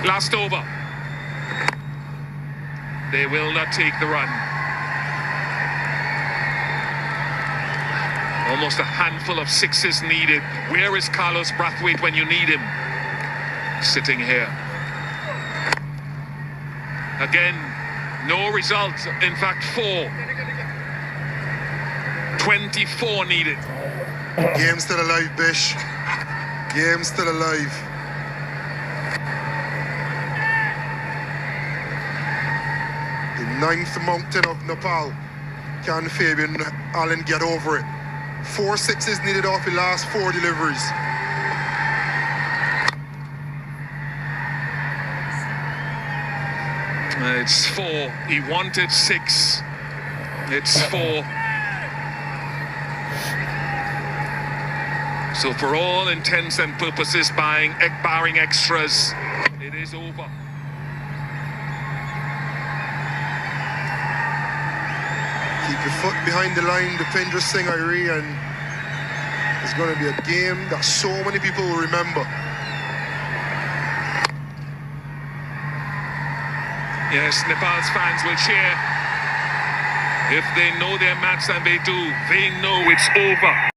Last over. They will not take the run. Almost a handful of sixes needed. Where is Carlos Brathwaite when you need him? Sitting here. Again, no result. In fact, 4. 24 needed. Game still alive, Bish. Game still alive. The 9th mountain of Nepal. Can Fabian Allen get over it? 4 sixes needed off the last 4 deliveries. It's 4. He wanted 6. It's 4. So for all intents and purposes, barring extras, it is over. Keep your foot behind the line, Dipendra Singh Airi, and it's going to be a game that so many people will remember. Yes, Nepal's fans will cheer. If they know their match, and they do, they know it's over.